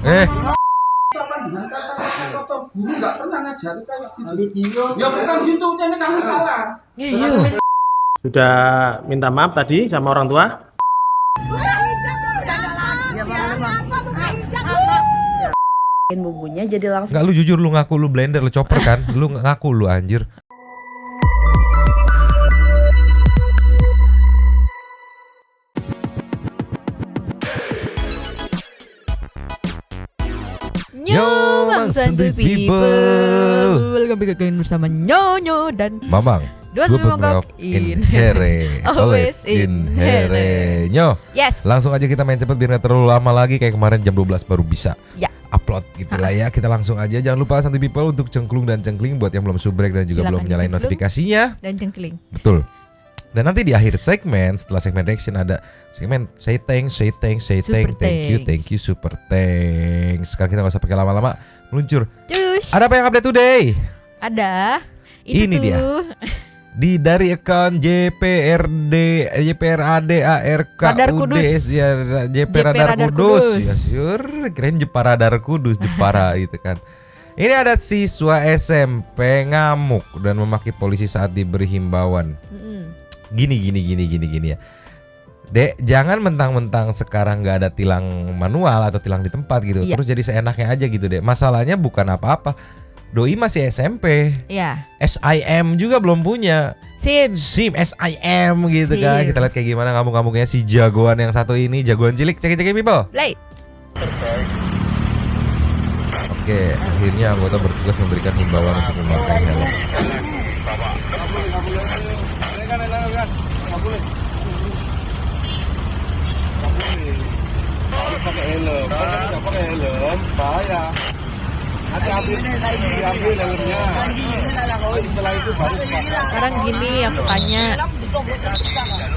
Kapan dengan kata-kata guru nggak pernah ngajari kayak gitu. Ya bukan gitu, ini kamu salah. Iya. Sudah minta maaf tadi sama orang tua? Bumbunya jadi langsung. Enggak, lu jujur, lu ngaku lu blender, lu chopper kan? Lu ngaku lu anjir. Yo, Mang Santuy People. Welcome back again bersama Nyonyo dan Mamang. Dua Mongkok in here, always in here. Nyo, Yes. langsung aja kita main cepet biar gak terlalu lama lagi. Kayak kemarin jam 12 baru bisa Ya. upload gitu lah ya. Kita langsung aja. Jangan lupa Santuy People untuk cengklung dan cengkling buat yang belum subrek dan juga Silakan belum nyalain cengklung notifikasinya. Dan cengkling. Betul. Dan nanti di akhir segmen, setelah segmen reaction ada segmen say thanks, Super thank you, super thanks. Sekarang kita gak usah pakai lama-lama, meluncur. Cus. Ada apa yang update today? Ada. Itu Ini tuh. dia. Dari account JPRAD ARK Radar Kudus. UDS ya, JP Radar Kudus. Ya, sur, keren Jepara Radar Kudus, Jepara gitu kan. Ini ada siswa SMP ngamuk dan memaki polisi saat diberi himbauan. Gini ya. Dek, jangan mentang-mentang sekarang nggak ada tilang manual atau tilang di tempat gitu, Iya. terus jadi seenaknya aja gitu deh. Masalahnya bukan apa-apa. Doi masih SMP. Ya. SIM juga belum punya. SIM. SIM SIM gitu SIM. kan. Kita lihat kayak gimana ngamuk-ngamuknya si jagoan yang satu ini, jagoan cilik. Cek people. Play. Oke, akhirnya anggota bertugas memberikan himbauan untuk memakai helm. Harus pakai helm. Kalau tidak pakai helm, bahaya. Nanti ambil helmnya. Setelah itu baru pakai. Sekarang gini aku tanya.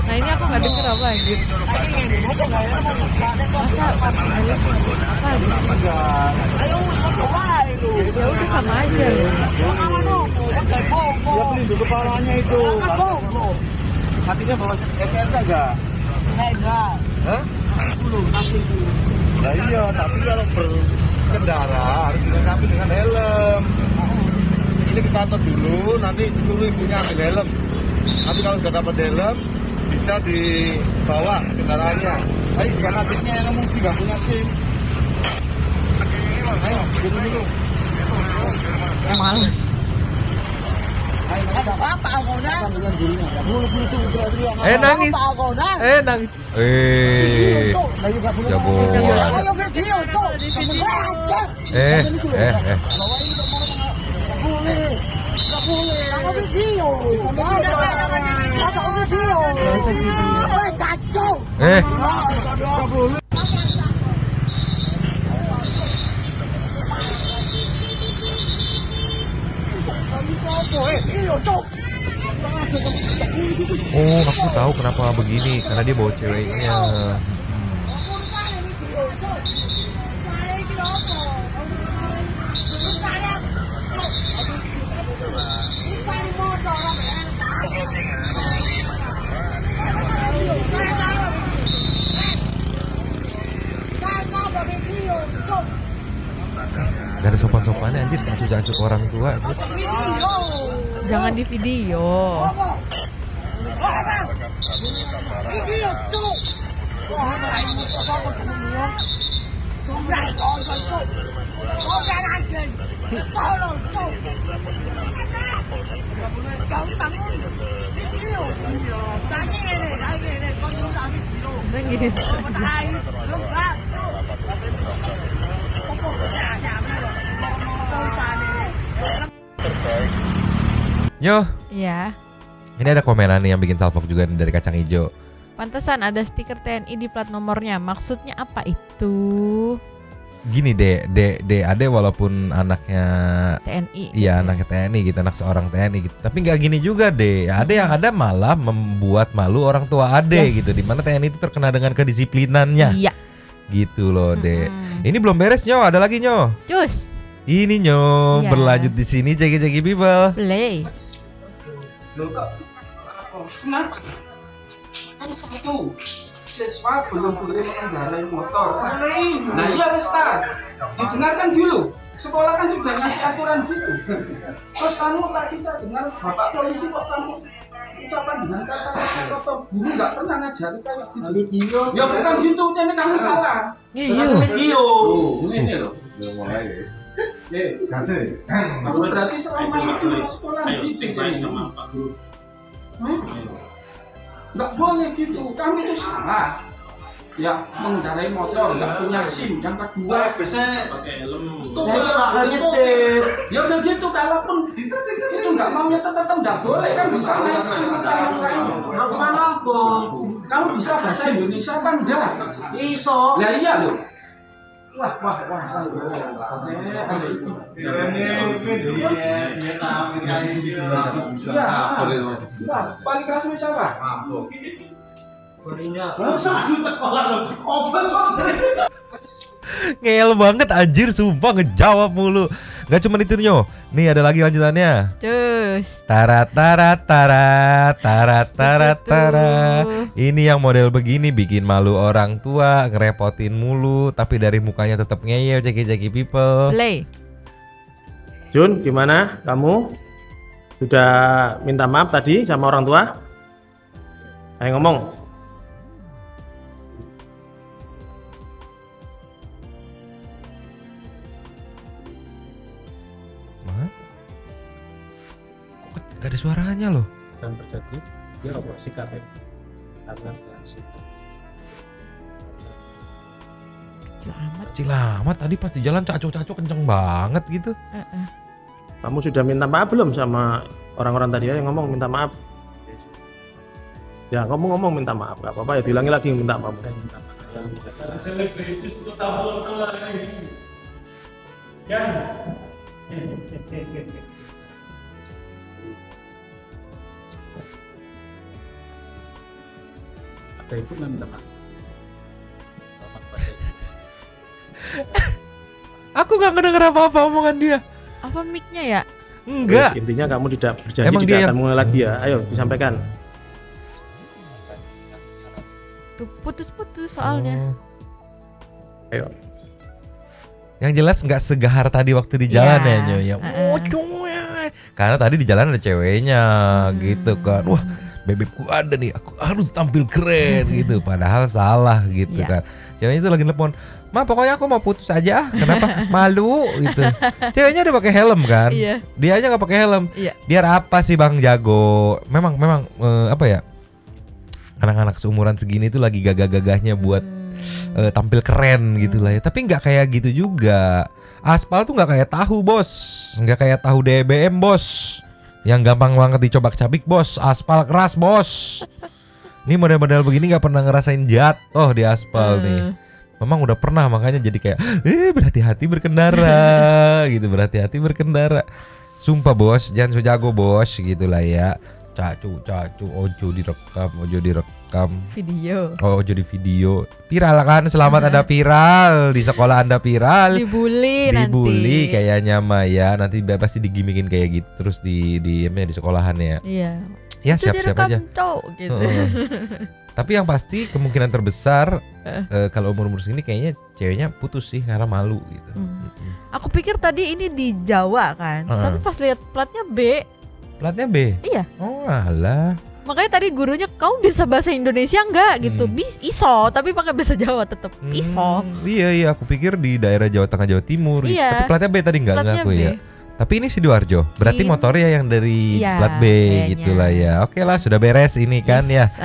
Nah ini aku nggak denger apa anjir. Masa pakai helm apa gitu? Ya udah sama aja loh. Dia pelindung kepalanya itu. Hatinya bawa STNK enggak? Saya enggak. Hah? Nah iya, tapi kalau berkendara harus dilengkapi dengan helm. Ini kita atur dulu, nanti suruh ibunya ambil helm. Nanti kalau sudah dapat helm, bisa dibawa kendaraannya. Ayo, jika nantinya yang kamu tidak punya SIM. Ayo, dulu. Males. Nangis. Nangis. Jagoan. Gak usah video. Oh, aku tahu kenapa begini, karena dia bawa ceweknya. Gak ada sopan-sopannya anjir, cacu-cacu ke orang tua anjir. Jangan di video. Sekarang gini sekarang. Yo, Iya. ini ada komenan nih yang bikin salfok juga nih dari kacang hijau. Pantesan ada stiker TNI di plat nomornya. Maksudnya apa itu? Gini ade walaupun anaknya TNI. iya anaknya TNI gitu, anak seorang TNI gitu. Tapi nggak gini juga deh. Ada yang ada malah membuat malu orang tua ade Yes. gitu. Dimana TNI itu terkenal dengan kedisiplinannya. Iya. Gitu loh deh. Ini belum beres Nyo, ada lagi Nyo. Cus. Ini Nyo, Iya. berlanjut di sini ceki people. Play. Loh kok? Kenapa? Kan itu siswa belum boleh mengendarai motor. Nah iya Ustaz, didengarkan dulu. Sekolah kan sudah ngasih aturan gitu. Terus kamu tadi saya dengar Bapak polisi kok kamu ucapan dengan kata-kata kotor. Guru nggak pernah ngajari kayak gitu. Ya bukan gitu, ini kamu salah. Iya. Video. Ini loh. mulai Kasih. Kamu berarti selama itu di sekolah gitu. Nggak boleh gitu, kamu itu salah. Ya, mengendarai motor, nggak punya SIM. Yang kedua, pakai helm. ya udah gitu, kalaupun itu nggak mau nyetet tetap nggak boleh kan bisa naik kamu bisa bahasa Indonesia kan enggak? Iso. Lah iya loh. Wah. Paling keras siapa? Ngeyel banget anjir, sumpah ngejawab mulu. Gak cuma itu Nyo, nih ada lagi lanjutannya. Cus. Tara tara tara tara tara tara. Ini yang model begini bikin malu orang tua, ngerepotin mulu, tapi dari mukanya tetap ngeyel, ceki-ceki people. Play. Jun, gimana kamu? Sudah minta maaf tadi sama orang tua? Ayo ngomong. Gak ada suaranya loh. Dan terjadi dia robot sikap ya. Karena Kecil amat tadi pas di jalan caco-caco kenceng banget gitu. kamu sudah minta maaf belum sama orang-orang tadi ya yang ngomong minta maaf? Ya, ngomong minta maaf, gak apa-apa ya, diulangi lagi minta maaf. Selebritis itu tahu kan? Ada ibu nggak minta maaf? Aku gak ngedenger apa-apa omongan dia. Apa mic-nya ya? Enggak. Intinya kamu tidak berjanji Emang tidak dia akan mulai lagi ya. Ayo disampaikan. Tuh putus-putus soalnya. Ayo. Yang jelas nggak segahar tadi waktu di jalan Iya. ya Nyo ya. Karena tadi di jalan ada ceweknya gitu kan. Wah, bebekku ada nih, aku harus tampil keren gitu. Padahal salah gitu Iya. kan. Ceweknya itu lagi nelpon, "Ma, pokoknya aku mau putus aja." Kenapa? Malu gitu. Ceweknya udah pakai helm kan? Iya. Dia aja nggak pakai helm. Iya. Biar apa sih Bang Jago? Memang apa ya? Anak-anak seumuran segini tuh lagi gagah-gagahnya buat tampil keren gitu lah ya. Tapi nggak kayak gitu juga. Aspal tuh nggak kayak tahu bos, nggak kayak tahu DBM bos, yang gampang banget dicobak-cabik bos. Aspal keras bos. Ini model-model begini nggak pernah ngerasain jatuh di aspal nih. Memang udah pernah, makanya jadi kayak berhati-hati berkendara gitu, berhati-hati berkendara. Sumpah bos, jangan so jago bos gitulah ya. Cacu, ojo direkam. Video. Oh, jadi video. Viral kan, selamat Anda viral. Di sekolah Anda viral. Dibully Dibully nanti. kayaknya mah ya. Nanti pasti digimikin kayak gitu terus di sekolahan ya. Iya. Ya Itu siap-siap direkam, aja. Cowok, gitu. Tapi yang pasti kemungkinan terbesar kalau umur-umur segini kayaknya ceweknya putus sih karena malu gitu. Aku pikir tadi ini di Jawa kan, tapi pas lihat platnya B. Platnya B. Iya. Oh alah. Makanya tadi gurunya, "Kamu bisa bahasa Indonesia enggak?" gitu. Iso, tapi pakai bahasa Jawa tetap. Iso. Iya, aku pikir di daerah Jawa Tengah, Jawa Timur. Iya. Tapi platnya B tadi enggak Platnya aku B. ya. Tapi ini Sidoarjo. Berarti Kim. motornya yang dari Iya, plat B kayaknya. gitulah ya. Oke lah, sudah beres ini kan ya. Yes,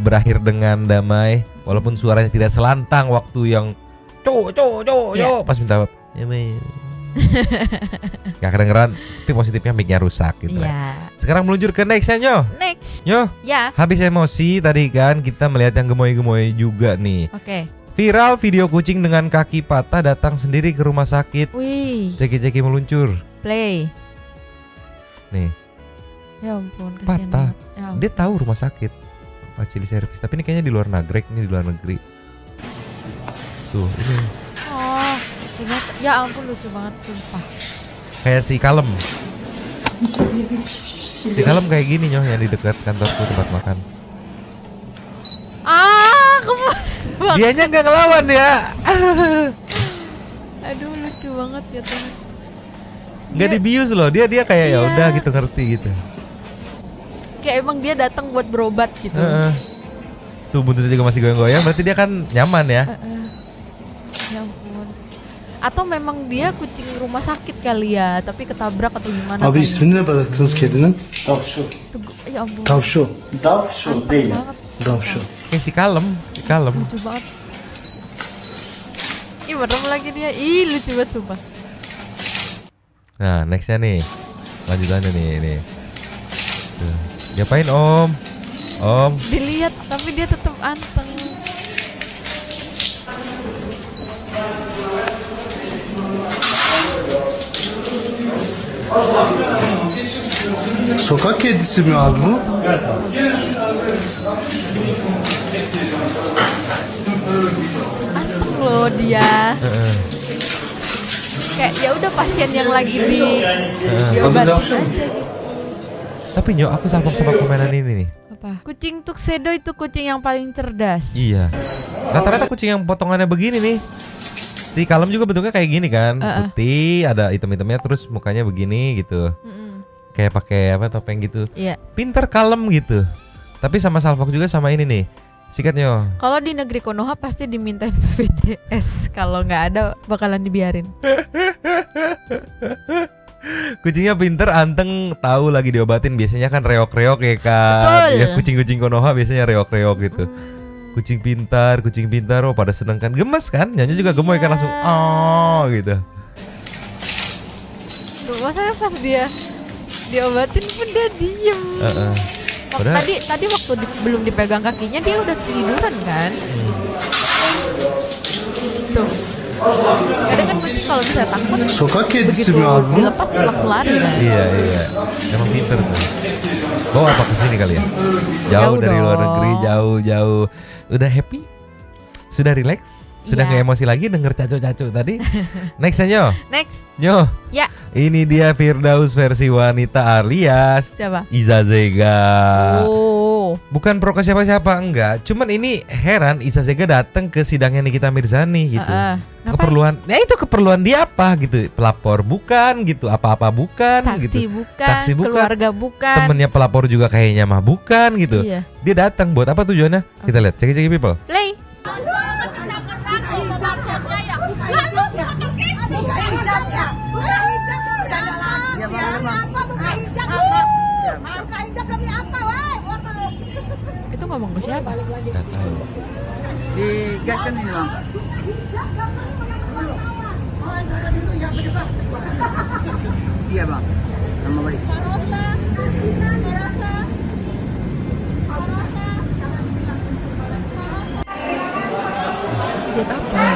Berakhir dengan damai walaupun suaranya tidak selantang waktu yang Iya. pas minta maaf. Ya, Mei. Gak kedengeran, tapi positifnya mic-nya rusak gitu. Iya. Sekarang meluncur ke next-nya Nyo. Next. Nyo, Ya. habis emosi tadi kan kita melihat yang gemoy-gemoy juga nih. Oke. Viral video kucing dengan kaki patah datang sendiri ke rumah sakit. Wih, Ceki-ceki meluncur. play. Nih, Ya ampun, kasihan patah. banget. Ya ampun. Dia tahu rumah sakit. Facility service, tapi ini kayaknya di luar negeri, ini di luar negeri. Tuh, ini Oh, lucu banget. Ya ampun, lucu banget sumpah. kayak si Kalem. Si Kalem kayak gini Nyoh yang di dekat kantorku tempat makan. Ah, aku banget. Dianya nggak ngelawan ya. Aduh lucu banget ya Tuhan. Nggak Dia- dibius loh. Dia kayak ya Iya. udah gitu, ngerti gitu. Kayak emang dia datang buat berobat gitu. Heeh. Tuh buntutnya juga masih goyang-goyang, berarti dia kan nyaman ya. Ya ampun. Atau memang dia kucing rumah sakit kali ya, tapi ketabrak atau gimana? Abi kali. ismini ne bıraktınız kedinin? Tavşu. Ya ampun. Tavşu. Tavşu Anteng değil. banget. Tavşu. Kayak si kalem. Lucu banget. Ih merem lagi dia. Ih lucu banget sumpah. Nah, nextnya nih, lanjutannya nih. Tuh. Diapain Om? Om, Dilihat tapi dia tetap anteng. Sokak kedisi mi abi bu? Anteng loh dia. Kayak ya udah pasien yang lagi diobatin aja gitu. tapi Nyo, aku salpok sama komenan ini nih. Apa? Kucing tuxedo itu kucing yang paling cerdas. Iya. Rata-rata kucing yang potongannya begini nih. Si kalem juga bentuknya kayak gini kan, putih, ada item-itemnya, terus mukanya begini gitu. Kayak pakai apa topeng gitu. Iya. Pinter kalem gitu. Tapi sama salpok juga sama ini nih. Sikat Nyo. Kalau di negeri Konoha pasti dimintain BPJS. Kalau nggak ada bakalan dibiarin. Kucingnya pinter, anteng, tahu lagi diobatin. Biasanya kan reok-reok ya kan. Betul. Ya, kucing-kucing Konoha biasanya reok-reok gitu. Kucing pintar, oh pada seneng kan. Gemes kan, nyanyi juga gemoy kan, langsung oh gitu. Tuh, maksudnya pas dia diobatin pun dia diem. Padahal- Tadi waktu belum dipegang kakinya dia udah tiduran kan. Tuh. Kadang kan kucing kalau misalnya takut Sokak kedisi begitu mi abi bu? dilepas langsung lari kan. Iya, emang pinter tuh. Bawa apa kesini kali ya? Jauh Jauh dari luar dong. negeri, jauh. Udah happy? Sudah relax? Sudah Iya. nggak emosi lagi denger cacu-cacu tadi? Next Nyo. Next. Nyo. Ya, Ini dia Firdaus versi wanita alias siapa? Iza Zega. Oh. Bukan pro ke siapa-siapa, enggak. Cuman ini heran Iza Zega datang ke sidangnya Nikita Mirzani gitu. Ngapain? Keperluan, itu keperluan dia apa gitu? Pelapor bukan gitu, apa-apa bukan Saksi gitu. bukan, Saksi bukan. keluarga bukan. Temennya pelapor juga kayaknya mah bukan gitu. Iya. Dia datang buat apa tujuannya? Kita lihat, cek people. Play. Itu ngomong ke siapa? Enggak tahu. Digaskan ini bang. Iya bang. Nama baik. Buat apa?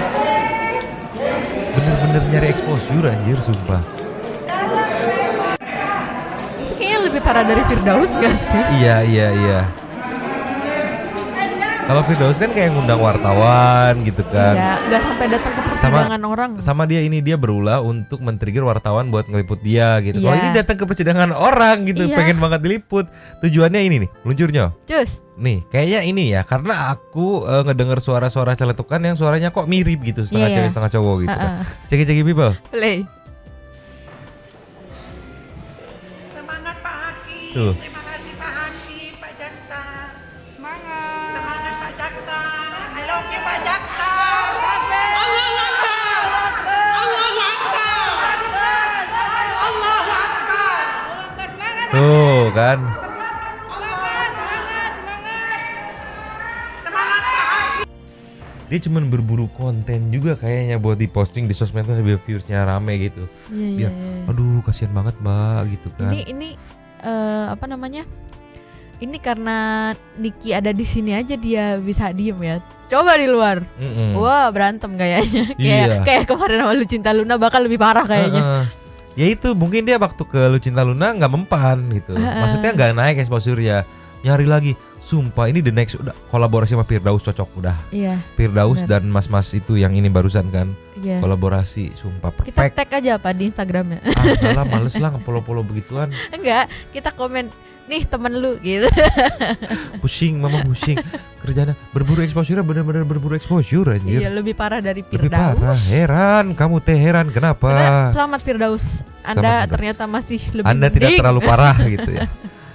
Bener-bener nyari exposure anjir, sumpah. Itu kayaknya lebih parah dari Firdaus gak sih? Iya. Kalau Firdaus kan kayak ngundang wartawan gitu kan. Ya, nggak sampai datang ke persidangan orang. Sama dia berulah untuk men-trigger wartawan buat ngeliput dia gitu. Kalau Iya. ini datang ke persidangan orang gitu, Iya. pengen banget diliput. Tujuannya ini nih, luncurnya. Cus. Nih, kayaknya ini ya, karena aku ngedenger suara-suara celetukan yang suaranya kok mirip gitu, setengah Iya. cewek setengah cowok gitu kan. Uh-uh. Ceki people. Play. Semangat Pak Hakim. Tuh. Terima kasih Pak Hakim, Pak Jaksa. Semangat. Semangat Pak Jaksa. I love you Pak Jaksa. Allahu Akbar. Allahu Akbar. Allahu Akbar. Tuh kan. Semangat Pak Hakim. Dia cuman berburu konten juga kayaknya buat diposting di sosmednya biar viewersnya rame gitu. Iya. Dia, aduh kasihan banget mbak gitu kan. Ini apa namanya? Ini karena Niki ada di sini aja dia bisa diem ya. Coba di luar. Mm-mm. Wah, berantem kayaknya. Iya. Kayak kemarin sama Lucinta Luna bakal lebih parah kayaknya. Heeh. Ya itu mungkin dia waktu ke Lucinta Luna nggak mempan gitu. Maksudnya nggak naik exposure ya. Nyari lagi. Sumpah ini the next udah kolaborasi sama Firdaus cocok udah. Iya. Firdaus benar. dan mas-mas itu yang ini barusan kan. Iya. Kolaborasi sumpah Kita perfect. tag aja apa di Instagramnya. Ah, males lah nge-follow-follow begituan. Enggak, kita komen nih temen lu gitu. Pusing, mama pusing. kerjanya berburu exposure, bener-bener berburu exposure anjir. Iya, lebih parah dari Lebih parah. Firdaus. Heran, kamu teh heran kenapa? Karena selamat Firdaus. Anda Selamat, ternyata masih lebih Anda tidak mending. terlalu parah gitu ya.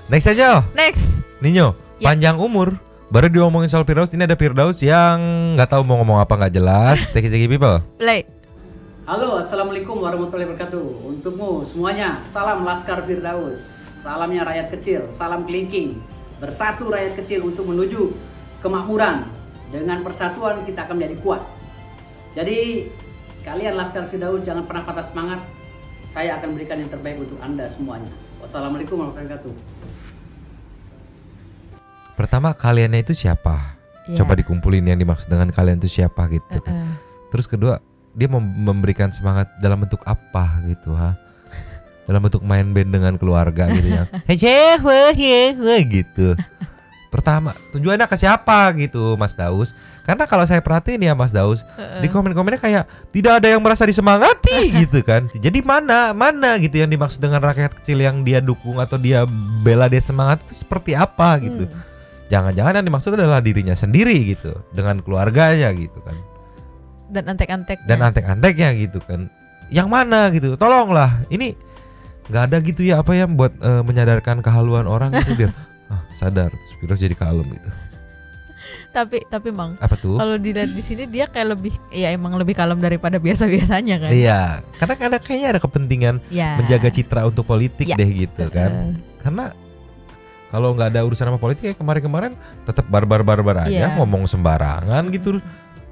Next aja. Next. Ninyo, Ya. panjang umur. Baru diomongin soal Firdaus, ini ada Firdaus yang nggak tahu mau ngomong apa nggak jelas. Take it people. Play. Halo, assalamualaikum warahmatullahi wabarakatuh. Untukmu semuanya, salam Laskar Firdaus. Salamnya rakyat kecil, salam kelingking. Bersatu rakyat kecil untuk menuju kemakmuran. Dengan persatuan kita akan menjadi kuat. Jadi kalian Laskar Firdaus jangan pernah patah semangat. Saya akan berikan yang terbaik untuk Anda semuanya. Wassalamualaikum warahmatullahi wabarakatuh. Pertama, kaliannya itu siapa? Ya. Coba dikumpulin yang dimaksud dengan kalian itu siapa gitu kan. Terus kedua, dia memberikan semangat dalam bentuk apa gitu ha? Dalam bentuk main band dengan keluarga gitu ya. Gitu. Pertama, tujuannya ke siapa gitu Mas Daus? Karena kalau saya perhatiin ya Mas Daus, di komen-komennya kayak tidak ada yang merasa disemangati gitu kan. Jadi mana gitu yang dimaksud dengan rakyat kecil yang dia dukung atau dia bela dia semangat itu seperti apa gitu. Jangan-jangan yang dimaksud adalah dirinya sendiri gitu, dengan keluarganya gitu kan. Dan antek-anteknya. Dan antek-anteknya gitu kan. Yang mana gitu, tolonglah. Ini nggak ada gitu ya apa ya buat menyadarkan kehaluan orang gitu biar sadar terus Firdaus jadi kalem gitu. Tapi Mang, Apa tuh? kalau dilihat di sini dia kayak lebih, ya emang lebih kalem daripada biasa-biasanya kan. Iya, karena kayaknya ada kepentingan Ya. menjaga citra untuk politik Ya. deh gitu kan. Karena kalau nggak ada urusan sama politik kayak kemarin-kemarin tetap barbar aja Iya. ngomong sembarangan gitu.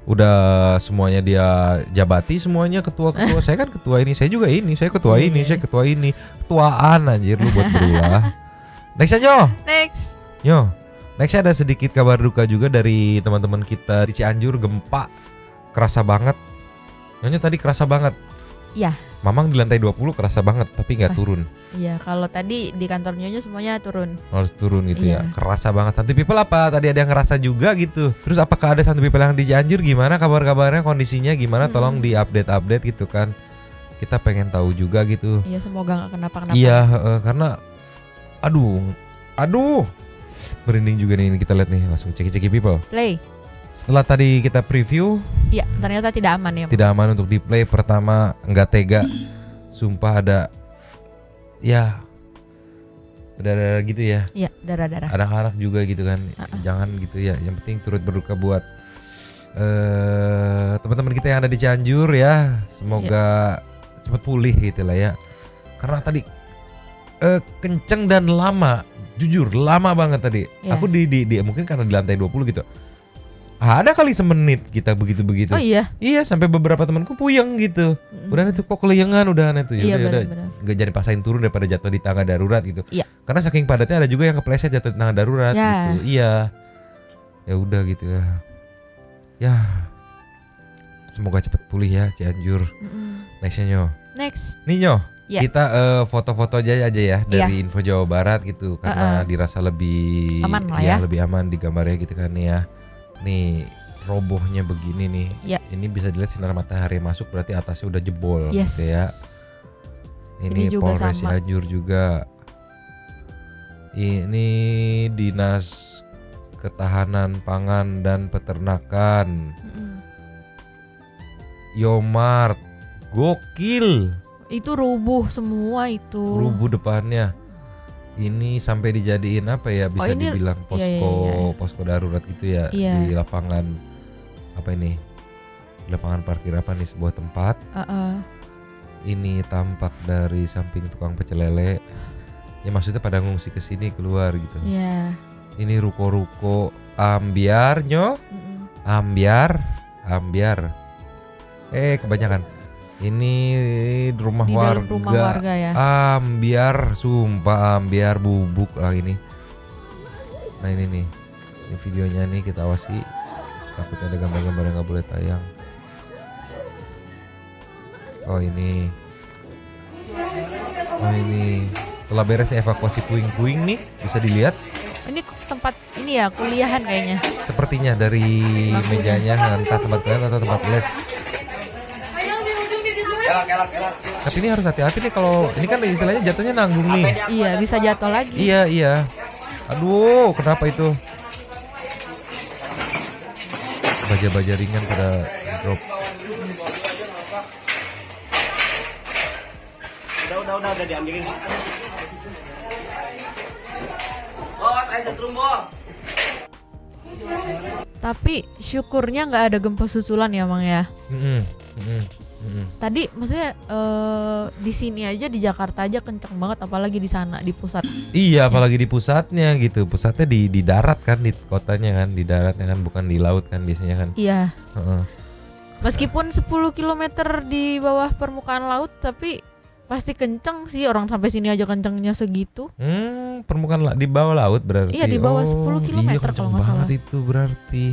Udah semuanya dia jabati semuanya ketua-ketua. Saya kan ketua ini, saya juga ini, saya ketua ini, saya ketua ini. Ketuaan anjir lu buat berulah. Next aja. Next. Yo. Next ada sedikit kabar duka juga dari teman-teman kita di Cianjur, gempa kerasa banget. Nyonya tadi kerasa banget. Iya. Mamang di lantai 20 kerasa banget tapi nggak turun. Iya, kalau tadi di kantor Nyonya semuanya turun. Harus turun gitu Iya. ya. Kerasa banget. Santi people apa? Tadi ada yang ngerasa juga gitu. Terus apakah ada Santi people yang di Cianjur? Gimana kabar-kabarnya, kondisinya gimana? Tolong di update gitu kan. Kita pengen tahu juga gitu. Iya, semoga nggak kenapa-kenapa. Iya, karena aduh. Merinding juga nih, ini kita lihat nih, langsung ceki people. Play. Setelah tadi kita preview, Iya, ternyata tidak aman ya. tidak aman untuk di play. Pertama nggak tega, sumpah ada darah gitu ya. Iya, darah-darah. Anak-anak juga gitu kan, jangan gitu ya. Yang penting turut berduka buat teman-teman kita yang ada di Cianjur ya. Semoga cepat pulih gitu lah ya. Karena tadi kenceng dan lama, jujur lama banget tadi. Iya. Aku di mungkin karena di lantai 20 gitu. Ada kali semenit kita begitu-begitu. Oh iya. Iya, sampai beberapa temanku puyeng gitu. Udah itu kok keleyengan udah itu ya. Iya, Udah benar-benar. nggak jadi paksain turun daripada jatuh di tangga darurat gitu. Iya. Karena saking padatnya ada juga yang kepleset jatuh di tangga darurat Ya. gitu. Iya. Ya udah gitu ya. Ya. Semoga cepat pulih ya Cianjur. Nextnya Nyo. Next. Nih Nyo. Ya. Kita foto-foto aja ya dari Info Jawa Barat gitu karena dirasa lebih Aman lah ya. lebih aman di gambarnya gitu kan ya. Nih robohnya begini nih. Ya. Ini bisa dilihat sinar matahari masuk berarti atasnya udah jebol Yes. gitu ya. Ini juga Polres sama. Cianjur juga. Ini Dinas Ketahanan Pangan dan Peternakan. Yomart. Gokil. Itu rubuh semua itu. Rubuh depannya. Ini sampai dijadiin apa ya, bisa ini- dibilang posko darurat gitu ya. Iya. Di lapangan apa ini, di lapangan parkir apa nih, sebuah tempat. Ini tampak dari samping tukang pecel lele ya, maksudnya pada ngungsi ke sini keluar gitu. Iya. Ini ruko-ruko ambiar Nyo. Ambiar kebanyakan. Ini rumah Di dalam warga. rumah warga ya. Ambiar, sumpah ambiar bubuk lah ini. Nah ini nih, ini videonya nih kita awasi. Takutnya ada gambar-gambar yang nggak boleh tayang. Oh ini. Setelah beres nih evakuasi puing-puing nih, bisa dilihat. Ini tempat ini ya, kuliahan kayaknya. Sepertinya dari mejanya, entah tempat kalian atau tempat les. Tapi ini harus hati-hati nih, kalau ini kan istilahnya jatuhnya nanggung nih. Iya, bisa jatuh lagi. Iya. Aduh, kenapa itu? baja-baja ringan pada drop. Udah diambilin. Tapi syukurnya nggak ada gempa susulan ya, Mang ya. Tadi maksudnya di sini aja, di Jakarta aja kenceng banget, apalagi di sana di pusat. Iya, apalagi di pusatnya gitu. Pusatnya di darat kan, di kotanya kan, di daratnya kan, bukan di laut kan biasanya kan. Iya. Heeh. Meskipun 10 km di bawah permukaan laut, tapi pasti kenceng sih, orang sampai sini aja kencengnya segitu. Permukaan di bawah laut berarti. Iya, di bawah 10 Iya, km kenceng kalau nggak salah. banget itu berarti.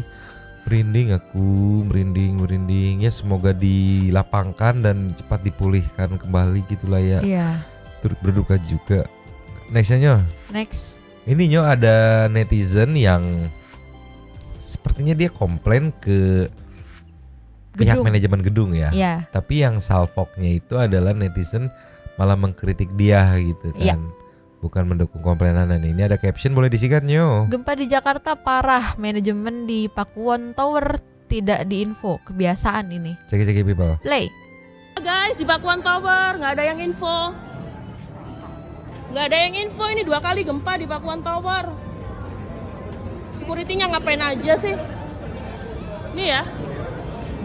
Merinding aku, merinding. Ya semoga dilapangkan dan cepat dipulihkan kembali gitulah ya. Iya. Turut berduka juga. Nextnya Next. ini Nyo ada netizen yang sepertinya dia komplain ke pihak Gedung. manajemen gedung ya. Iya. Tapi yang salfoknya itu adalah netizen malah mengkritik dia gitu kan. Iya. Bukan mendukung komplainan. Ini ada caption, boleh disingkat Nyo. Gempa di Jakarta parah, manajemen di Pakuwon Tower tidak diinfo. Kebiasaan ini. Cek people. Play. Guys, di Pakuwon Tower nggak ada yang info. Nggak ada yang info, ini 2 kali gempa di Pakuwon Tower. Security-nya ngapain aja sih? Ini ya,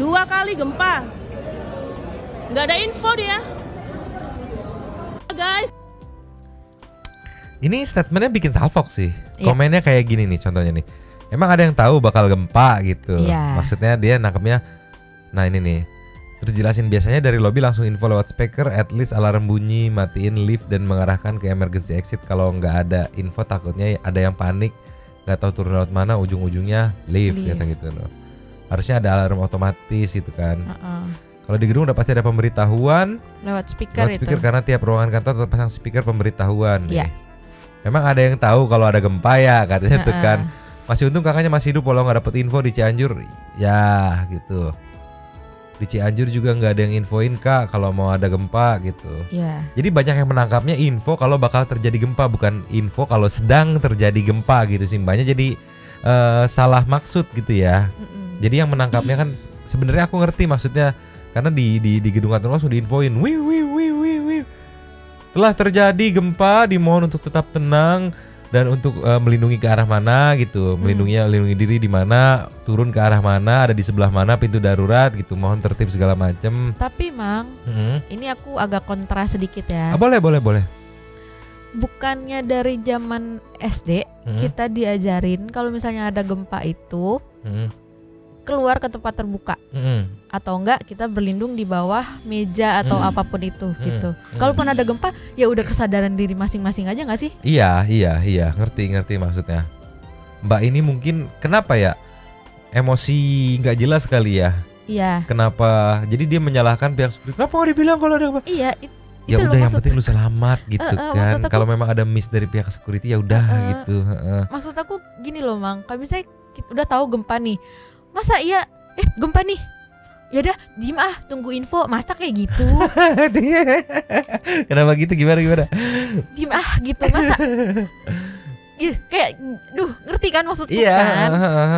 2 kali gempa. Nggak ada info dia. Guys. Ini statementnya bikin salfok sih. Iya. Komennya kayak gini nih contohnya nih. Emang ada yang tahu bakal gempa gitu. Iya. Maksudnya dia nangkepnya. Nah ini nih. Terus jelasin biasanya dari lobby langsung info lewat speaker, at least alarm bunyi, matiin lift dan mengarahkan ke emergency exit. Kalau nggak ada info takutnya ada yang panik, nggak tahu turun lewat mana, ujung-ujungnya lift. Kata gitu loh. Harusnya ada alarm otomatis gitu kan. Kalau di gedung udah pasti ada pemberitahuan Lewat speaker itu. karena tiap ruangan kantor terpasang speaker pemberitahuan. Iya. Memang ada yang tahu kalau ada gempa ya katanya tuh kan. Masih untung kakaknya masih hidup walau nggak dapet info di Cianjur. Ya gitu. Di Cianjur juga nggak ada yang infoin kak kalau mau ada gempa gitu. Iya. Jadi banyak yang menangkapnya info kalau bakal terjadi gempa, bukan info kalau sedang terjadi gempa gitu. Simbanya jadi salah maksud gitu ya. Jadi yang menangkapnya kan sebenarnya aku ngerti maksudnya, karena di gedung kantor langsung diinfoin, wih. Telah terjadi gempa, dimohon untuk tetap tenang dan untuk melindungi ke arah mana gitu, melindungi diri di mana, turun ke arah mana, ada di sebelah mana pintu darurat gitu, mohon tertib segala macem. Tapi Mang, ini aku agak kontra sedikit ya. Boleh. Bukannya dari zaman SD kita diajarin kalau misalnya ada gempa itu keluar ke tempat terbuka, atau enggak kita berlindung di bawah meja atau apapun itu gitu. Kalaupun ada gempa ya udah kesadaran diri masing-masing aja nggak sih? Iya, ngerti maksudnya. Mbak ini mungkin kenapa ya emosi nggak jelas kali ya? Iya. Kenapa? Jadi dia menyalahkan pihak security. Kenapa nggak dibilang kalau ada gempa? Iya. Ya udah yang penting lu selamat gitu kan. Kalau memang ada miss dari pihak security ya udah gitu. Maksud aku gini loh Mang, kalau misalnya kita udah tahu gempa nih, masa iya gempa nih, ya udah diem tunggu info, masa kayak gitu? Kenapa gitu, gimana Diem gitu, masa kayak ngerti kan maksudku kan?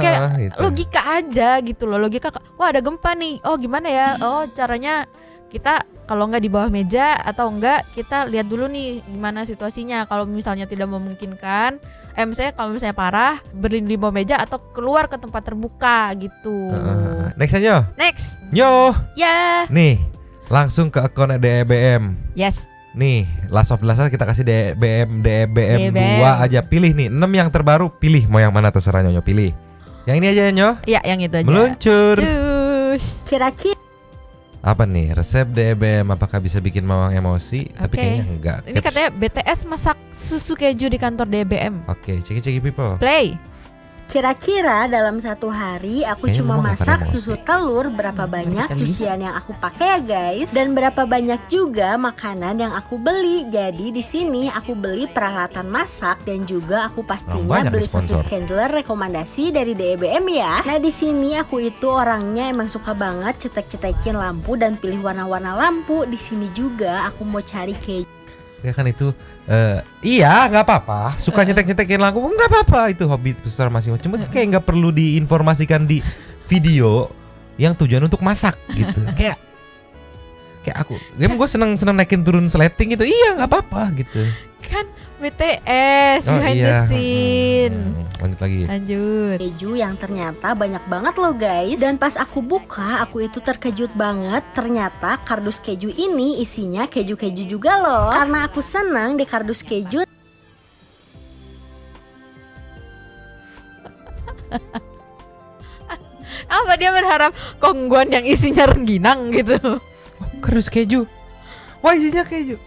Kayak gitu. logika aja gitu loh, logika. Wah ada gempa nih, oh gimana ya, oh caranya kita kalau nggak di bawah meja atau enggak kita lihat dulu nih gimana situasinya. Kalau misalnya tidak memungkinkan, kalau misalnya parah, berlindung di bawah meja atau keluar ke tempat terbuka gitu. Next aja. Next. Yo. Ya. Nih, langsung ke akun DBM. Yes. Nih, last of last kita kasih DBM 2 aja. Pilih nih 6 yang terbaru, pilih mau yang mana terserah Nyonya, pilih. Yang ini aja Nyo. Iya, yang itu aja. Meluncur. Kira-kira apa nih resep DBM, apakah bisa bikin Mawang emosi? Tapi kayaknya enggak. Ini katanya BTS masak susu keju di kantor DBM. Oke, ceki people. Play. Kira-kira dalam 1 hari aku Kayaknya cuma Mama masak akan emosi. susu telur berapa banyak cucian yang aku pakai ya guys, dan berapa banyak juga makanan yang aku beli. Jadi di sini aku beli peralatan masak dan juga aku pastinya banyak beli nih sponsor. sosis Candler rekomendasi dari DBM ya. Nah di sini aku itu orangnya emang suka banget cetek-cetekin lampu dan pilih warna-warna lampu. Di sini juga aku mau cari keju. Ya kan itu iya nggak apa-apa, suka nyetek-nyetekin lampu nggak apa-apa, itu hobi besar masing-masing. Cuma kayak nggak perlu diinformasikan di video yang tujuan untuk masak gitu. kayak aku, gue seneng naikin turun sleting gitu. Iya nggak apa-apa gitu. Kan BTS behind the scene. Lanjut lagi. Lanjut. Keju yang ternyata banyak banget loh guys. Dan pas aku buka, aku itu terkejut banget. Ternyata kardus keju ini isinya keju-keju juga loh. Karena aku senang di kardus keju. Apa dia berharap kongguan yang isinya rengginang gitu? Kardus keju. Wah isinya keju.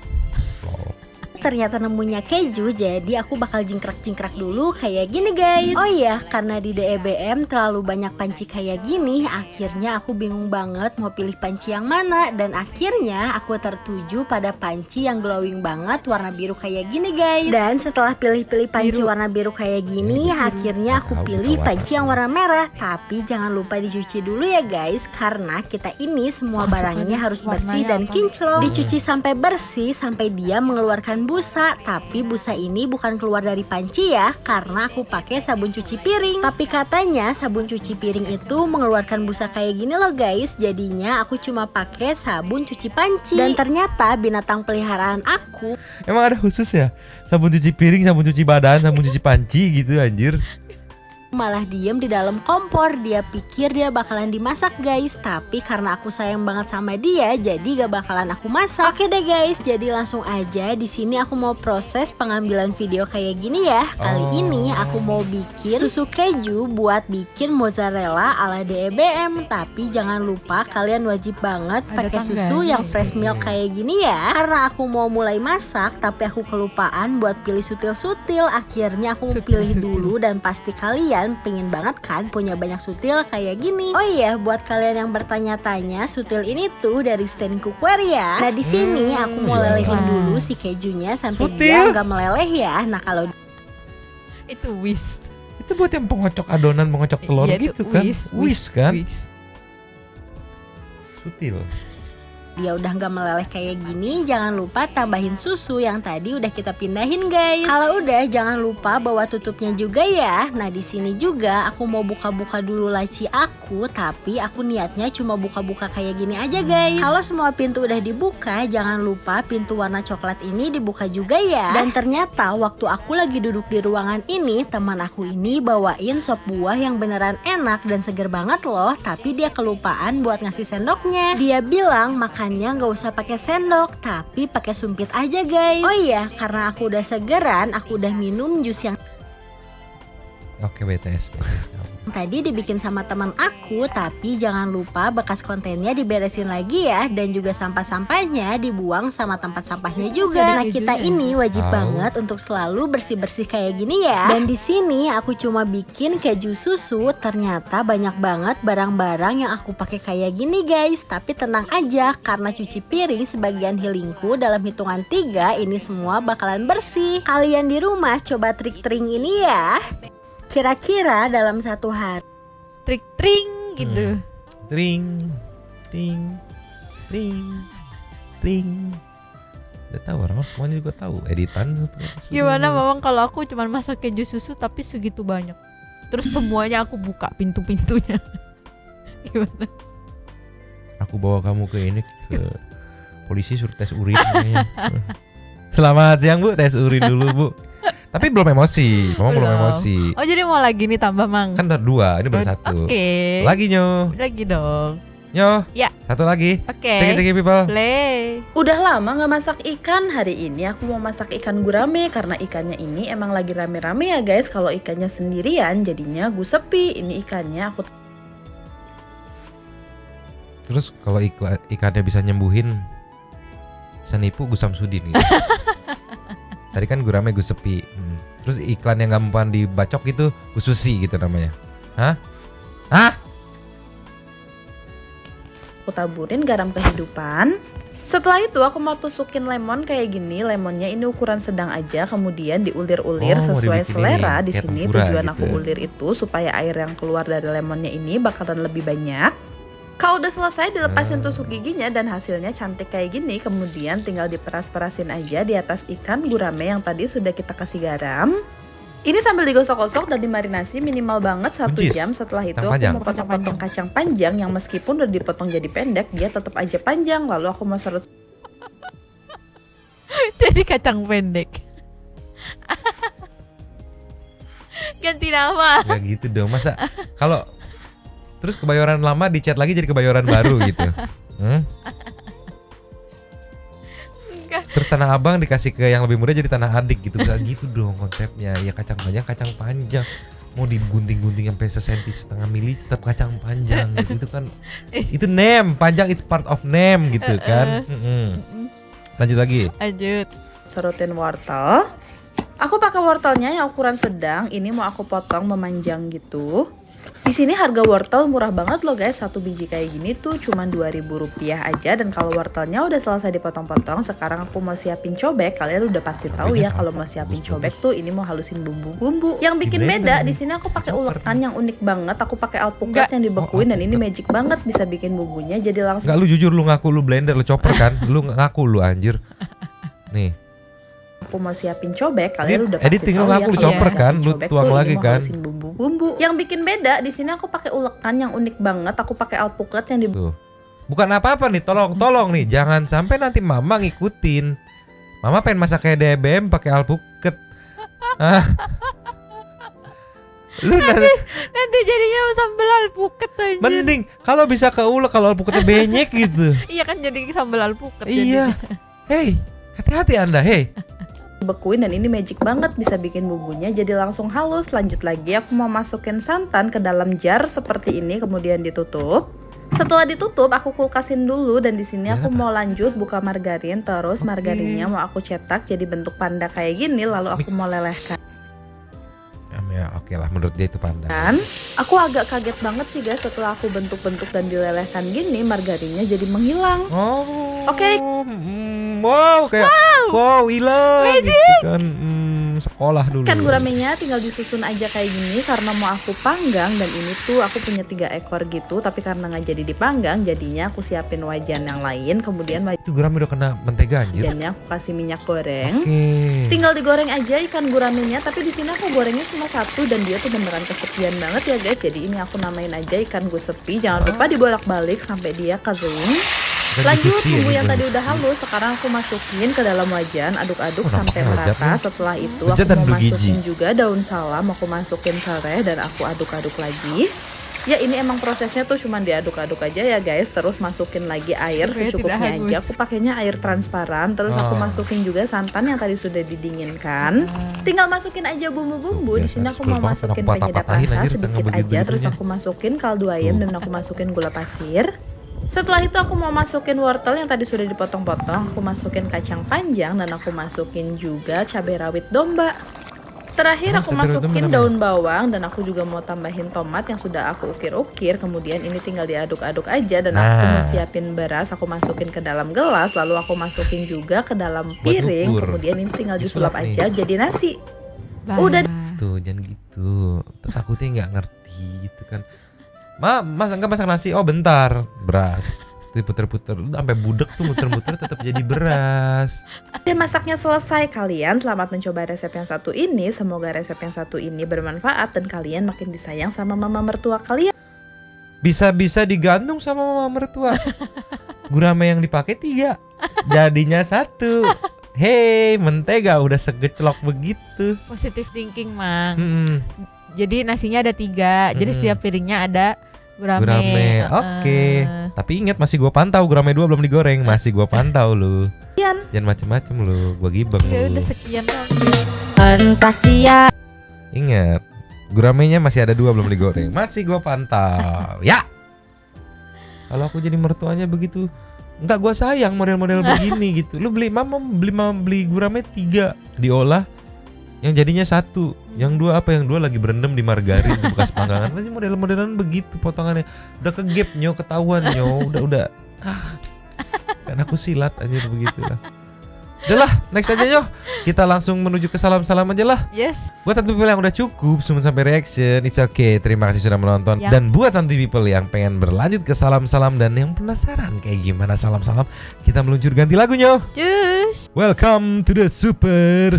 Ternyata nemunya keju, jadi aku bakal jingkrak-jingkrak dulu kayak gini guys. Oh iya, karena di DEBM terlalu banyak panci kayak gini, akhirnya aku bingung banget mau pilih panci yang mana. Dan akhirnya aku tertuju pada panci yang glowing banget warna biru kayak gini guys. Dan setelah pilih-pilih panci warna biru kayak gini, akhirnya aku pilih panci yang warna merah. Tapi jangan lupa dicuci dulu ya guys, karena kita ini semua barangnya harus bersih dan kinclong. Dicuci sampai bersih, sampai dia mengeluarkan busa. Tapi busa ini bukan keluar dari panci ya, karena aku pakai sabun cuci piring. Tapi katanya sabun cuci piring itu mengeluarkan busa kayak gini loh guys. Jadinya aku cuma pakai sabun cuci panci. Dan ternyata binatang peliharaan aku emang ada khusus ya? Sabun cuci piring, sabun cuci badan, sabun cuci panci gitu anjir. malah diem di dalam kompor. Dia pikir dia bakalan dimasak guys, tapi karena aku sayang banget sama dia, jadi gak bakalan aku masak. Oke deh guys, jadi langsung aja di sini aku mau proses pengambilan video kayak gini ya. Kali ini aku mau bikin susu keju buat bikin mozzarella ala DEBM. Tapi jangan lupa kalian wajib banget pakai susu yang fresh milk kayak gini ya. Karena aku mau mulai masak, tapi aku kelupaan buat pilih sutil-sutil. Akhirnya aku pilih dulu, dan pasti kalian pengen banget kan punya banyak sutil kayak gini. Oh iya, buat kalian yang bertanya-tanya, sutil ini tuh dari stand cookware ya. Nah di sini aku mau lelehin dulu si kejunya sampai dia nggak meleleh ya. Nah kalau itu whisk, itu buat yang pengocok adonan, pengocok telur gitu kan? Whisk kan? Sutil. dia udah nggak meleleh kayak gini, jangan lupa tambahin susu yang tadi udah kita pindahin guys. Kalau udah, jangan lupa bawa tutupnya juga ya. Nah di sini juga aku mau buka-buka dulu laci aku, tapi aku niatnya cuma buka-buka kayak gini aja guys. Kalau semua pintu udah dibuka, jangan lupa pintu warna coklat ini dibuka juga ya. Dan ternyata waktu aku lagi duduk di ruangan ini, teman aku ini bawain sop buah yang beneran enak dan seger banget loh, tapi dia kelupaan buat ngasih sendoknya. Dia bilang makannya nggak usah pakai sendok, tapi pakai sumpit aja guys. Oh iya, karena aku udah segeran, aku udah minum jus yang Oke, BTS tadi dibikin sama teman aku. Tapi jangan lupa bekas kontennya diberesin lagi ya, dan juga sampah-sampahnya dibuang sama tempat sampahnya juga. Nah kita ini wajib banget untuk selalu bersih-bersih kayak gini ya. Dan di sini aku cuma bikin keju susu, ternyata banyak banget barang-barang yang aku pakai kayak gini guys. Tapi tenang aja, karena cuci piring sebagian healingku, dalam hitungan 3 ini semua bakalan bersih. Kalian di rumah coba trik-trik ini ya. Kira-kira dalam satu hari trik-tring gitu. Tring, ting, tring, tring. Udah tahu, orang semuanya juga tahu editan seperti itu. Gimana Mamang kalau aku cuma masak keju susu tapi segitu banyak, terus semuanya aku buka pintu-pintunya. Gimana? Aku bawa kamu ke ini, ke polisi suruh tes urin. Selamat siang Bu, tes urin dulu Bu. Tapi belum emosi, Mama belum emosi. Oh jadi mau lagi nih tambah Mang? Kan udah 2, ini baru 1. Oke. Lagi Nyo. Lagi dong. Nyo. Ya. 1 lagi. Oke. Cek people. Play. Udah lama gak masak ikan. Hari ini aku mau masak ikan gurame, karena ikannya ini emang lagi rame-rame ya guys. Kalau ikannya sendirian jadinya gue sepi. Ini ikannya aku. Terus kalau ikannya bisa nyembuhin, bisa nipu Gus Samsudin gitu. Tadi kan gurame Gus Sepi. Terus iklan yang gampang dibacok gitu Gus Susi gitu namanya. Hah? Hah? Aku taburin garam kehidupan. Setelah itu aku mau tusukin lemon kayak gini. Lemonnya ini ukuran sedang aja, kemudian diulir-ulir sesuai selera. Di sini tujuan gitu. aku ulir itu supaya air yang keluar dari lemonnya ini bakalan lebih banyak. Kalau udah selesai dilepasin tusuk giginya dan hasilnya cantik kayak gini. Kemudian tinggal diperas-perasin aja di atas ikan gurame yang tadi sudah kita kasih garam. Ini sambil digosok-gosok dan dimarinasi minimal banget 1 Buncis. jam. Setelah itu Kacang aku panjang. mau potong-potong kacang panjang yang meskipun udah dipotong jadi pendek, dia tetap aja panjang. Lalu aku mau serut. Jadi kacang pendek. Ganti nama. Ya gitu dong. Masa kalau terus Kebayoran lama dicat lagi jadi Kebayoran baru gitu. Terus Tanah Abang dikasih ke yang lebih muda jadi Tanah Adik gitu. Gak gitu dong konsepnya. Ya kacang panjang. Mau digunting-gunting sampai sesenti setengah mili tetap kacang panjang gitu. Itu kan itu name, panjang it's part of name gitu kan. Lanjut lagi. Lanjut. Serutin wortel. Aku pakai wortelnya yang ukuran sedang. Ini mau aku potong memanjang gitu. Di sini harga wortel murah banget loh guys. 1 biji kayak gini tuh cuma Rp2.000 aja. Dan kalau wortelnya udah selesai dipotong-potong, sekarang aku mau siapin cobek. Kalian udah pasti tahu ya kalau mau siapin cobek tuh ini mau halusin bumbu-bumbu. Yang bikin beda di sini aku pakai ulekan yang unik banget. Aku pakai alpukat yang dibekuin dan ini magic banget bisa bikin bumbunya jadi langsung. Enggak, lu jujur lu ngaku lu blender, lu chopper kan? Lu ngaku lu anjir. Nih. Aku mau siapin cobek, kalian udah pasti editing tahu lu ya ngaku lu kalau chopper siapin kan? Lu cobek tuang tuh lagi ini mau kan? halusin bumbu-bumbu. Yang bikin beda di sini aku pakai ulekan yang unik banget. Aku pakai alpukat yang Tuh. Bukan apa-apa nih, tolong nih, jangan sampai nanti mama ngikutin. Mama pengen masak kayak DBM pakai alpukat. Lu Nanti jadinya sambal alpukat aja. mending kalau bisa keulek, kalau alpukatnya benyek gitu. Iya kan jadi sambal alpukat. Iya. Hey, hati-hati Anda, hey. bekuin dan ini magic banget bisa bikin bumbunya jadi langsung halus. Lanjut lagi aku mau masukin santan ke dalam jar seperti ini kemudian ditutup. Setelah ditutup aku kulkasin dulu dan di sini aku mau lanjut buka margarin. Terus margarinnya mau aku cetak jadi bentuk panda kayak gini lalu aku mau lelehkan. Ya oke lah, menurut dia itu panda. Dan aku agak kaget banget sih guys setelah aku bentuk-bentuk dan dilelehkan gini margarinnya jadi menghilang. Oke. Wow, kayak wow hilang gitu kan. Sekolah dulu. Kan guramenya tinggal disusun aja kayak gini karena mau aku panggang dan ini tuh aku punya 3 ekor gitu tapi karena nggak jadi dipanggang jadinya aku siapin wajan yang lain kemudian itu gurame udah kena mentega anjir. wajannya aku kasih minyak goreng. Oke. Tinggal digoreng aja ikan guramenya tapi di sini aku gorengnya cuma 1 dan dia tuh beneran kesepian banget ya guys. Jadi ini aku namain aja ikan gusepi. Jangan lupa dibolak-balik sampai dia kering. Lanjut bumbu yang tadi udah halus sekarang aku masukin ke dalam wajan, aduk-aduk sampai merata. Setelah itu aku mau masukin juga daun salam, aku masukin serai dan aku aduk-aduk lagi. Ya ini emang prosesnya tuh cuman diaduk-aduk aja ya guys. Terus masukin lagi air secukupnya aja. Aku pakainya air transparan. Terus aku masukin juga santan yang tadi sudah didinginkan. Tinggal masukin aja bumbu-bumbu. Di sini aku mau masukin penyedap rasa sedikit aja. Terus aku masukin kaldu ayam dan aku masukin gula pasir. Setelah itu aku mau masukin wortel yang tadi sudah dipotong-potong. Aku masukin kacang panjang dan aku masukin juga cabai rawit domba. Terakhir aku masukin daun bawang dan aku juga mau tambahin tomat yang sudah aku ukir-ukir. Kemudian ini tinggal diaduk-aduk aja dan aku mau siapin beras. Aku masukin ke dalam gelas lalu aku masukin juga ke dalam piring. Kemudian ini tinggal disulap aja jadi nasi. Udah tuh jangan gitu. Takutnya nggak ngerti gitu kan. Enggak masak nasi. Oh bentar, beras. Diputer-puter sampai budek tuh muter-muter tetap jadi beras. Masaknya selesai. Kalian selamat mencoba resep yang satu ini. Semoga resep yang satu ini bermanfaat dan kalian makin disayang sama mama mertua kalian. Bisa-bisa digantung sama mama mertua. Gurame yang dipakai 3, jadinya 1. Hey, mentega udah segeclok begitu. Positive thinking, Mang. Jadi nasinya ada 3. Jadi setiap piringnya ada gurame. Oke. Tapi ingat masih gua pantau gurame 2 belum digoreng, masih gua pantau lu. Jangan macem-macem lu, gua gibeng lu. Ya udah sekian Kasihan. Ingat, guramenya masih ada 2 belum digoreng, masih gua pantau. Ya. Kalau aku jadi mertuanya begitu, enggak gua sayang model-model begini gitu. Lu beli gurame 3 diolah. Yang jadinya 1, yang 2 apa? Yang 2 lagi berendam di margarin di bekas panggangan. Masih model-modelan begitu potongannya. Udah kegap nyo, ketahuan nyo, udah. Kan aku silat anjir begitu lah. Udahlah, next aja nyo. Kita langsung menuju ke salam-salam aja lah. Yes. Buat santuy people yang udah cukup cuma sampai reaction, it's okay. Terima kasih sudah menonton. Dan buat santuy people yang pengen berlanjut ke salam-salam dan yang penasaran kayak gimana salam-salam, kita meluncur ganti lagunya. Cus. Welcome to the super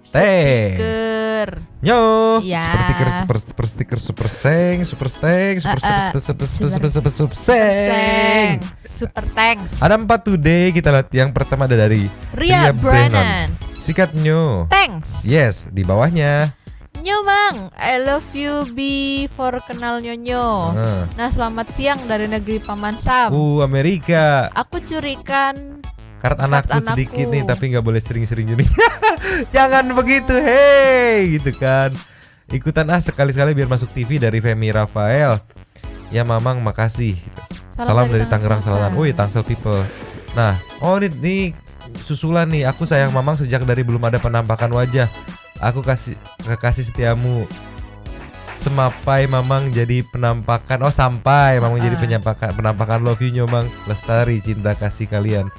thanks. stiker. Nyo. Iya. Super stiker, super stiker, super seng, super steng, super seng. Super thanks. Ada 4 today, kita lihat. Yang pertama ada dari Ria Brennan. Sikat Nyo. Thanks. Yes, di bawahnya. Nyo Mang, I love you before kenal Nyonyo. Nah, selamat siang dari negeri Paman Sam. Amerika. Aku curikan Karat anakku sedikit nih, tapi nggak boleh sering-sering jadi. Jangan begitu, hey, gitu kan. Ikutan sekali-sekali biar masuk TV dari Femi Rafael. Ya Mamang, makasih. Salam dari Tangerang Selatan. Wih, Tangsel people. Nah, ini susulan nih. Aku sayang Mamang sejak dari belum ada penampakan wajah. Aku kasih setiamu. Semapai Mamang jadi penampakan. Sampai Mamang jadi penampakan love you Nyomang. Lestari cinta kasih kalian.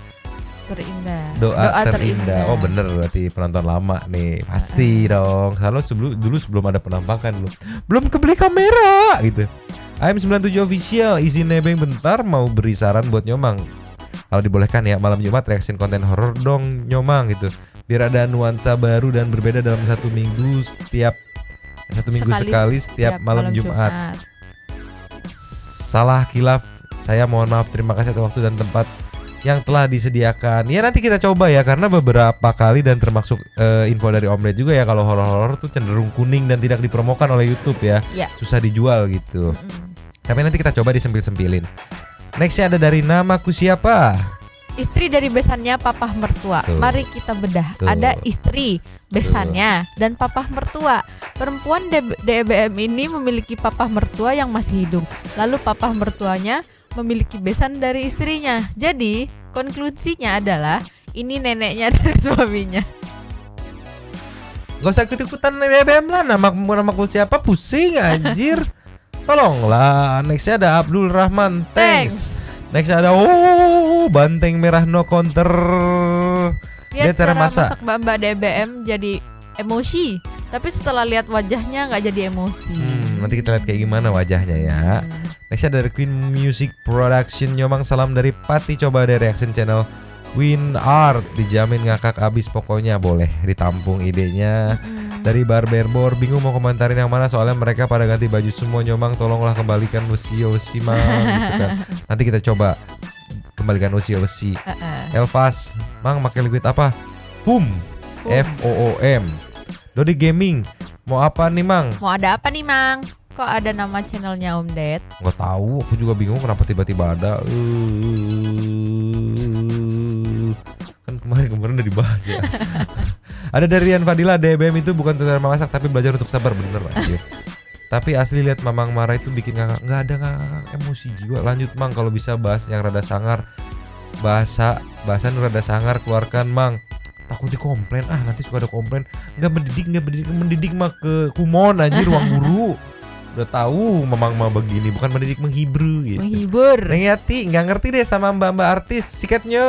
Terindah. Doa terindah. Oh bener, berarti penonton lama nih. Pasti dong. Selalu dulu sebelum ada penampakan belum kebeli kamera gitu. AM97 official, izin nebeng bentar, mau beri saran buat Nyomang. Kalau dibolehkan ya, malam Jumat reaction konten horor dong Nyomang gitu. Biar ada nuansa baru dan berbeda dalam satu minggu sekali setiap malam Jumat. Salah kilaf, saya mohon maaf. Terima kasih atas waktu dan tempat yang telah disediakan. Ya nanti kita coba ya, karena beberapa kali dan termasuk info dari Om Ded juga ya, kalau horor-horor tuh cenderung kuning dan tidak dipromokan oleh YouTube ya. Susah dijual gitu. Tapi nanti kita coba disempil-sempilin. Nextnya ada dari Namaku Siapa. Istri dari besannya papah mertua. Mari kita bedah. Ada istri, besannya, dan papah mertua. Perempuan DBM ini memiliki papah mertua yang masih hidup. Lalu papah mertuanya memiliki besan dari istrinya. Jadi konklusinya adalah ini neneknya dari suaminya. Gak usah ikut-ikutan BBM lah. Namaku siapa, pusing anjir. Tolonglah. Nextnya ada Abdul Rahman. Thanks. Next ada banteng merah no counter. Dia cara masak Mbak DBM jadi emosi. Tapi setelah lihat wajahnya nggak jadi emosi. Nanti kita lihat kayak gimana wajahnya ya. Next ada dari Queen Music Production. Nyomang salam dari Pati. Coba ada reaction channel Win Art. Dijamin ngakak abis pokoknya. Boleh ditampung idenya. Dari Barberbor, bingung mau komentarin yang mana soalnya mereka pada ganti baju semua. Nyomang tolonglah kembalikan Wesi Mang gitu kan. Nanti kita coba kembalikan Wesi. Elvas, Mang pakai liquid apa? FOOM. FOOM. Dodi Gaming, mau apa nih Mang? Mau ada apa nih Mang? Kok ada nama channelnya Om Ded? Gak tahu, aku juga bingung kenapa tiba-tiba ada. Kan kemarin udah dibahas ya. Ada dari Rian Fadila, DBM itu bukan tutorial memasak tapi belajar untuk sabar, bener anjir. Tapi asli lihat Mamang marah itu bikin ngakak. Nggak ada ngakak, emosi jiwa. Lanjut Mang, kalau bisa bahas yang rada sangar. Bahasan rada sangar keluarkan Mang. Takut dikomplain, nanti suka ada komplain. Nggak mendidik mah ke kumon anjir, ruang guru. Udah tahu Mamang mah begini, bukan mendidik, menghibur gitu. Menghibur. Neng Yati nggak ngerti deh sama mbak-mbak artis sikatnya.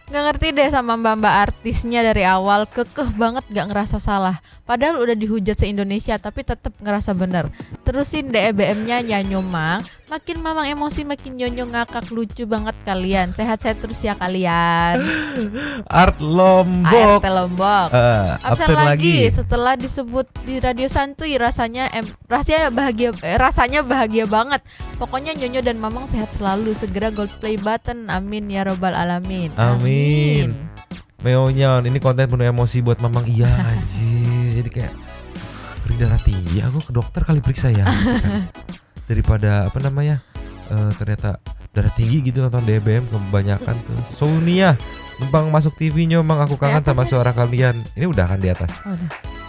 Nggak ngerti deh sama mbak-mbak artisnya dari awal, kekeh banget nggak ngerasa salah. Padahal udah dihujat se-Indonesia tapi tetap ngerasa bener. Terusin DBM-nya Nyanyo Mang. Makin Mamang emosi makin Nyonyo ngakak, lucu banget kalian. Sehat-sehat terus ya kalian. Art Lombok. Absen lagi setelah disebut di Radio Santuy, rasanya bahagia banget. Pokoknya Nyonyo dan Mamang sehat selalu. Segera gold play button. Amin ya robbal alamin. Amin. Meonyon, ini konten penuh emosi buat Mamang. Iya anjir. Jadi kayak ngeri darah tinggi. Aku ke dokter kali periksa ya. Daripada ternyata darah tinggi gitu nonton DBM kebanyakan tuh. Sonia numpang masuk TV Nyomang, aku kangen sama suara kalian. Ini udah kan di atas.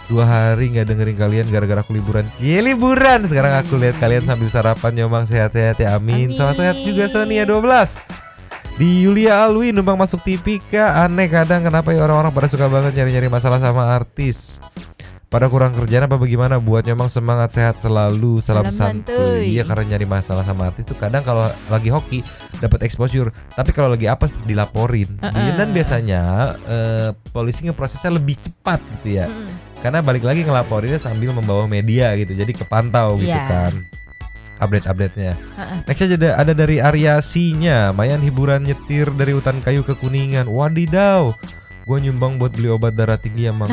2 hari nggak dengerin kalian gara-gara aku liburan. Liburan. Sekarang aku lihat kalian sambil sarapan. Nyomang sehat-sehat ya, amin. Selamat sehat juga Sonia 12. Di Yulia Alwi numpang masuk TV Kak. Aneh kadang kenapa ya orang-orang pada suka banget nyari-nyari masalah sama artis. Pada kurang kerjaan apa bagaimana? Buat Nyomang semangat sehat selalu. Salam santuy. Iya, karena nyari masalah sama artis tuh kadang kalau lagi hoki dapat exposure, tapi kalau lagi apa dilaporin. Dan biasanya polisi ngeprosesnya lebih cepat gitu ya. Karena balik lagi ngelaporinnya sambil membawa media gitu. Jadi kepantau gitu kan. Update-update-nya. Next aja ada dari Arya C-nya. Mayan hiburan nyetir dari Hutan Kayu ke Kuningan. Wadidaw. Gua nyumbang buat beli obat darah tinggi ya Mang.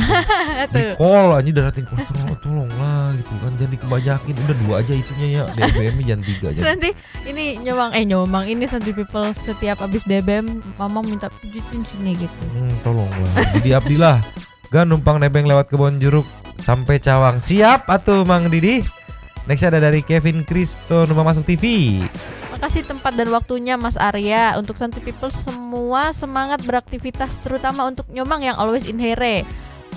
Dikol aja darah tinggi kolesterol, tolong lah gitu kan, jangan dikebanyakin, udah 2 aja itunya ya, DBM jangan 3 aja. Nanti ini nyomang ini Santuy People setiap abis DBM mama minta pijitin sini gitu. Tolong lah, Didi Abdillah Gan numpang nebeng lewat Kebon Jeruk sampai Cawang. Siap atuh Mang Didi. Next ada dari Kevin Kristo numpang masuk TV. Makasih tempat dan waktunya Mas Arya. Untuk Santuy People semua semangat beraktivitas, terutama untuk Nyomang yang always in here.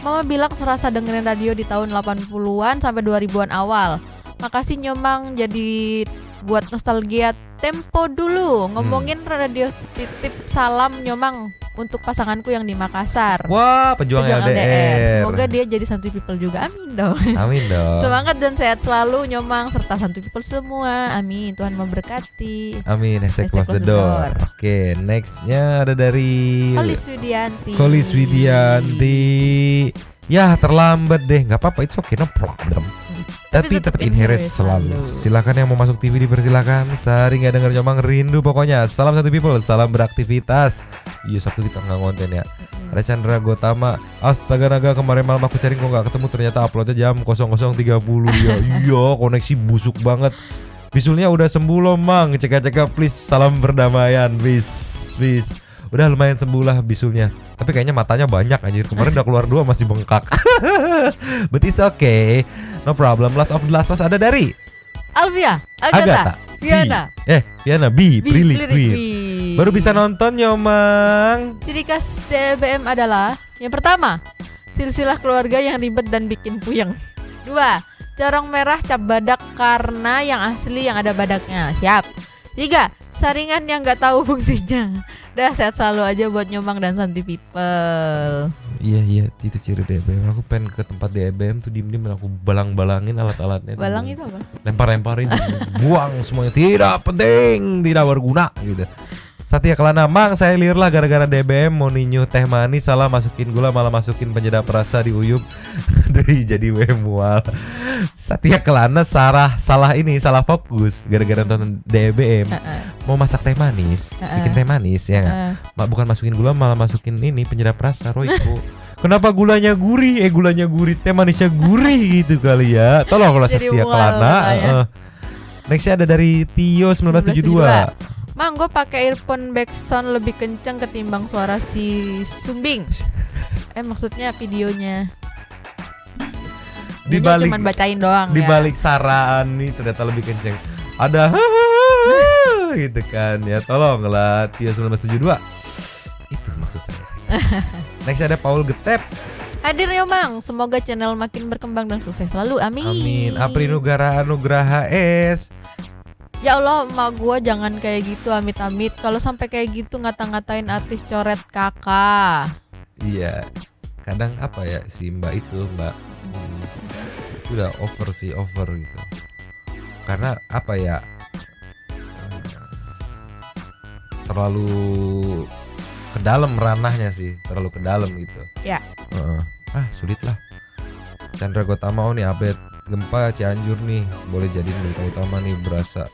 Mama bilang serasa dengerin radio di tahun 80-an sampai 2000-an awal. Makasih Nyomang jadi buat nostalgia tempo dulu. Ngomongin radio titip salam Nyomang untuk pasanganku yang di Makassar. Wah, pejuang LDR. Semoga dia jadi Santuy People juga. Amin dong. Amin dong. Semangat dan sehat selalu Nyomang serta Santuy People semua. Amin. Tuhan memberkati. Amin. Close the door. Oke, nextnya ada dari Kolis Widianti. Ya terlambat deh, nggak apa-apa, it's okay, no problem. Tapi tetap inherit selalu. Silakan yang mau masuk TV dipersilakan. Sehari nggak denger Nyomang rindu pokoknya. Salam Santuy People, salam beraktivitas. Iya Sabtu kita nggak konten ya. Ada Chandra Gotama. Astaga naga, kemarin malam aku cari kok nggak ketemu, ternyata uploadnya jam 00.30 ya. Iya koneksi busuk banget. Bisulnya udah sembuh loh Mang. Cek please, salam perdamaian. Bis. Udah lumayan sembuh lah bisulnya. Tapi kayaknya matanya banyak anjir. Kemarin udah keluar 2 masih bengkak. But it's okay, no problem. Last of the last ada dari Alvia, Agatha, Viana. Viana B, Prilly Queen. Baru bisa nonton Nyomang. Ciri khas DBM adalah yang pertama, silsilah keluarga yang ribet dan bikin puyeng. 2, corong merah cap badak karena yang asli yang ada badaknya. Siap. 3, saringan yang nggak tahu fungsinya. Dah, sehat selalu aja buat Nyomang dan Santuy People. Iya itu ciri DBM. Aku pengen ke tempat DBM tuh diem aku balang-balangin alat-alatnya. Balang itu apa? Lempar-lemparin, buang semuanya, tidak penting, tidak berguna gitu. Satya Kelana, Mang saya liur lah gara-gara DBM mau ninyu teh manis, salah masukin gula malah masukin penyedap rasa di uyup. Dari jadi mual. Satya Kelana salah fokus gara-gara nonton DBM. Mau masak teh manis, bikin teh manis ya nggak? Bukan masukin gula malah masukin ini penyedap rasa, Royko. Kenapa gulanya gurih? Gulanya gurih, teh manisnya gurih gitu kali ya. Tolong kalau Satya Kelana. Nextnya ada dari Tio 1972. Mang, gue pakai earphone backsound lebih kencang ketimbang suara si Sumbing. Maksudnya videonya. Cuman bacain doang. Di balik saraan nih ternyata lebih kencang. Ada gitu kan ya. Tolonglah Tio 1972. Itu maksudnya. Next ada Paul Getep. Hadir Nyomang, semoga channel makin berkembang dan sukses selalu. Amin. Amin. Apri Nugraha S. Ya Allah, emak gue jangan kayak gitu, amit-amit. Kalau sampai kayak gitu ngata-ngatain artis coret kakak. Iya, kadang apa ya si mbak itu udah over gitu. Karena apa ya, terlalu ke dalam ranahnya sih, terlalu ke dalam gitu. Ya. Sulit lah. Chandra Gotama nih update gempa Cianjur nih, boleh jadiin berita utama nih, berasa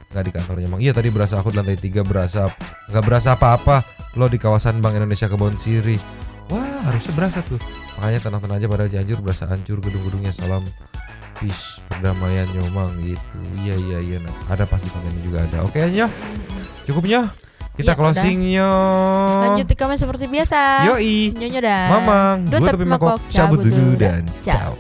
nggak di kantornya Mang. Iya tadi berasa aku di lantai 3 berasa nggak berasa apa-apa lo di kawasan Bank Indonesia Kebon Sirih. Wah harusnya berasa tuh, makanya tenang-tenang aja pada Cianjur berasa hancur gedung-gedungnya. Salam peace perdamaian Nyomang gitu. Iya nah, ada pasti kontennya juga ada. Oke Nyo, cukupnya kita closing Nyo. Lanjut di komen seperti biasa. Yoi Nyonya dan Mamang, gue tapi mangkok cabut dulu dan ciao.